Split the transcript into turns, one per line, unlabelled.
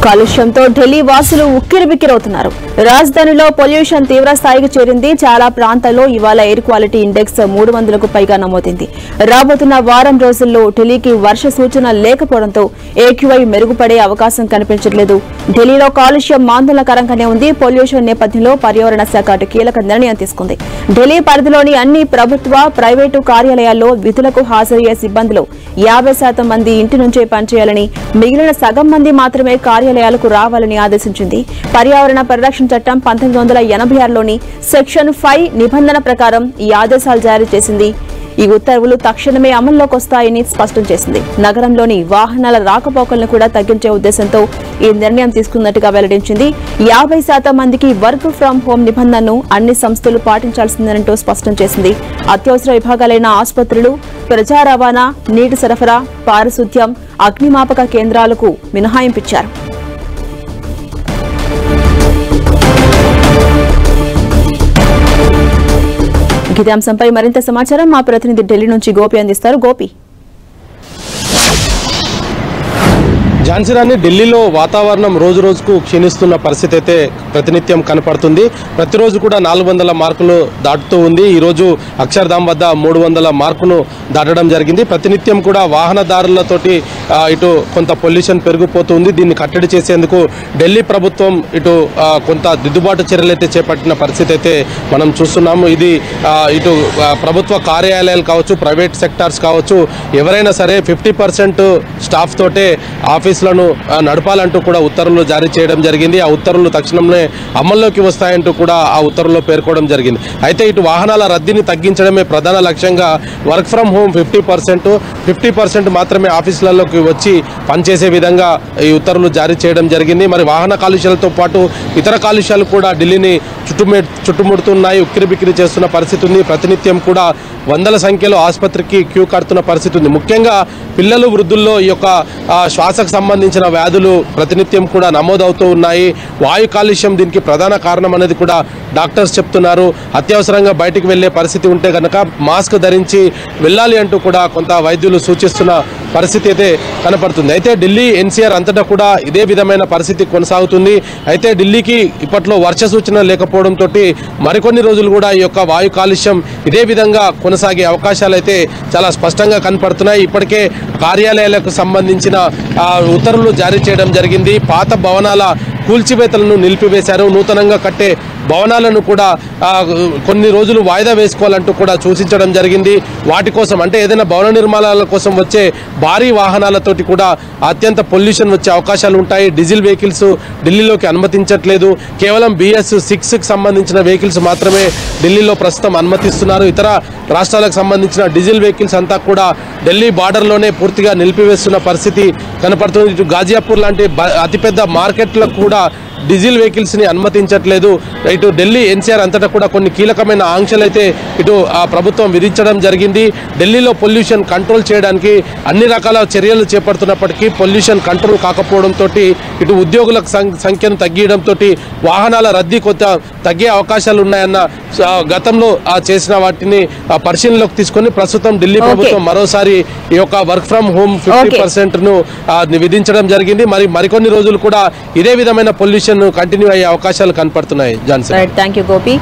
కాలుష్యంతో ఢిల్లీ వాసులు ఉక్కిరిబిక్కిరవుతున్నారు. రాజధానిలో పొల్యూషన్ తీవ్ర స్థాయికి చేరింది. చాలా ప్రాంతాల్లో ఇవాళ ఎయిర్ క్వాలిటీ ఇండెక్స్ 300కు పైగా నమోదైంది. రాబోతున్న వారం రోజుల్లో ఢిల్లీకి వర్ష సూచన లేకపోవడంతో ఏక్యూఐ మెరుగుపడే అవకాశం కనిపించట్లేదు. ఢిల్లీలో కాలుష్యం ఆందోళనకరంగానే ఉంది. పొల్యూషన్ నేపథ్యంలో పర్యావరణ శాఖ కీలక నిర్ణయం తీసుకుంది. ఢిల్లీ పరిధిలోని అన్ని ప్రభుత్వ, ప్రైవేటు కార్యాలయాల్లో విధులకు హాజరయ్యే సిబ్బందిలో 50% మంది ఇంటి నుంచే పనిచేయాలని, మిగిలిన సగం మంది మాత్రమే కార్యాలయాలకు రావాలని ఆదేశించింది. పర్యావరణ పరిరక్షణ చట్టం 1986లోని సెక్షన్ 5 నిబంధన ప్రకారం ఈ ఆదేశాలు జారీ చేసింది. ఈ ఉత్తర్వులు తక్షణమే అమల్లోకి వస్తాయని స్పష్టం చేసింది. నగరంలోని వాహనాల రాకపోకలను కూడా తగ్గించే ఉద్దేశంతో ఈ నిర్ణయం తీసుకున్నట్టుగా వెల్లడించింది. 50% మందికి వర్క్ ఫ్రం హోం నిబంధనను అన్ని సంస్థలు పాటించాల్సిందేనంటూ స్పష్టం చేసింది. అత్యవసర విభాగాలైన ఆసుపత్రులు, ప్రజా రవాణా, నీటి సరఫరా, పారిశుద్ధ్యం, అగ్నిమాపక కేంద్రాలకు మినహాయింపిచ్చారు. ఇదే అంశంపై మరింత సమాచారం మా ప్రతినిధి ఢిల్లీ నుంచి గోపి అందిస్తారు. గోపి,
ఝాన్సీ, ఢిల్లీలో వాతావరణం రోజు రోజుకు క్షీణిస్తున్న పరిస్థితి అయితే ప్రతినిత్యం కనపడుతుంది. ప్రతిరోజు కూడా 400 మార్కులు దాటుతూ ఉంది. ఈరోజు అక్షర్ధామ్ వద్ద 300 మార్కును దాటడం జరిగింది. ప్రతినిత్యం కూడా వాహనదారులతోటి ఇటు కొంత పొల్యూషన్ పెరిగిపోతుంది. దీన్ని కట్టడి చేసేందుకు ఢిల్లీ ప్రభుత్వం ఇటు కొంత దిద్దుబాటు చర్యలు అయితే చేపట్టిన పరిస్థితి అయితే మనం చూస్తున్నాము. ఇది ఇటు ప్రభుత్వ కార్యాలయాలు కావచ్చు, ప్రైవేట్ సెక్టార్స్ కావచ్చు, ఎవరైనా సరే 50% స్టాఫ్ తోటే ఆఫీసులను నడపాలంటూ కూడా ఉత్తర్వులు జారీ చేయడం జరిగింది. ఆ ఉత్తర్వులు తక్షణమే అమల్లోకి వస్తాయంటూ కూడా ఆ ఉత్తర్వుల్లో పేర్కోవడం జరిగింది. అయితే ఇటు వాహనాల రద్దీని తగ్గించడమే ప్రధాన లక్ష్యంగా వర్క్ ఫ్రం హోం 50% మాత్రమే ఆఫీసులలోకి వచ్చి పనిచేసే విధంగా ఈ ఉత్తర్వులు జారీ చేయడం జరిగింది. మరి వాహన కాలుష్యాలతో పాటు ఇతర కాలుష్యాలు కూడా ఢిల్లీని చుట్టుముడుతున్నాయి. ఉక్కిరిబిక్కిరి చేస్తున్న పరిస్థితి ఉంది. ప్రతినిత్యం కూడా వందల సంఖ్యలో ఆసుపత్రికి క్యూ కడుతున్న పరిస్థితి ఉంది. ముఖ్యంగా పిల్లలు, వృద్ధుల్లో ఈ యొక్క శ్వాసకు సంబంధించిన వ్యాధులు ప్రతినిత్యం కూడా నమోదవుతూ ఉన్నాయి. వాయు కాలుష్యం దీనికి ప్రధాన కారణం అనేది కూడా డాక్టర్స్ చెప్తున్నారు. అత్యవసరంగా బయటికి వెళ్లే పరిస్థితి ఉంటే కనుక మాస్క్ ధరించి వెళ్ళాలి అంటూ కూడా కొంత వైద్యులు సూచిస్తున్న పరిస్థితి అయితే కనపడుతుంది. అయితే ఢిల్లీ ఎన్సీఆర్ అంతటా కూడా ఇదే విధమైన పరిస్థితి కొనసాగుతుంది. అయితే ఢిల్లీకి ఇప్పట్లో వర్ష సూచన లేకపోవడంతో మరికొన్ని రోజులు కూడా ఈ యొక్క వాయు కాలుష్యం ఇదే విధంగా కొనసాగే అవకాశాలు అయితే చాలా స్పష్టంగా కనపడుతున్నాయి. ఇప్పటికే కార్యాలయాలకు సంబంధించిన ఉత్తర్వులు జారీ చేయడం జరిగింది. పాత భవనాల కూల్చివేతలను నిలిపివేశారు. నూతనంగా కట్టే భవనాలను కూడా కొన్ని రోజులు వాయిదా వేసుకోవాలంటూ కూడా సూచించడం జరిగింది. వాటి కోసం అంటే ఏదైనా భవన నిర్మాణాల కోసం వచ్చే భారీ వాహనాలతోటి కూడా అత్యంత పొల్యూషన్ వచ్చే అవకాశాలు ఉంటాయి. డీజిల్ వెహికల్స్ ఢిల్లీలోకి అనుమతించట్లేదు. కేవలం BS6కి సంబంధించిన వెహికల్స్ మాత్రమే ఢిల్లీలో ప్రస్తుతం అనుమతిస్తున్నారు. ఇతర రాష్ట్రాలకు సంబంధించిన డీజిల్ వెహికల్స్ అంతా కూడా ఢిల్లీ బార్డర్లోనే పూర్తిగా నిలిపివేస్తున్న పరిస్థితి కనపడుతుంది. ఇటు గాజియాపూర్ లాంటి అతిపెద్ద మార్కెట్లకు కూడా డీజిల్ వెహికల్స్ని అనుమతించట్లేదు. ఇటు ఢిల్లీ ఎన్సీఆర్ అంతటా కూడా కొన్ని కీలకమైన ఆంక్షలు అయితే ఇటు ప్రభుత్వం విధించడం జరిగింది. ఢిల్లీలో పొల్యూషన్ కంట్రోల్ చేయడానికి అన్ని రకాల చర్యలు చేపడుతున్నప్పటికీ పొల్యూషన్ కంట్రోల్ కాకపోవడంతో ఇటు ఉద్యోగుల సంఖ్యను తగ్గించడంతో వాహనాల రద్దీ కొంత తగ్గే అవకాశాలు ఉన్నాయన్న గతంలో చేసిన వాటిని పరిశీలనలోకి తీసుకొని ప్రస్తుతం ఢిల్లీ ప్రభుత్వం మరోసారి ఈ యొక్క వర్క్ ఫ్రం హోమ్ 50%ను విధించడం జరిగింది. మరికొన్ని రోజులు కూడా ఇదే విధమైన పొల్యూషన్ కంటిన్యూ అయ్యే అవకాశాలు కనపడుతున్నాయి. Jhansi,
thank you Gopi.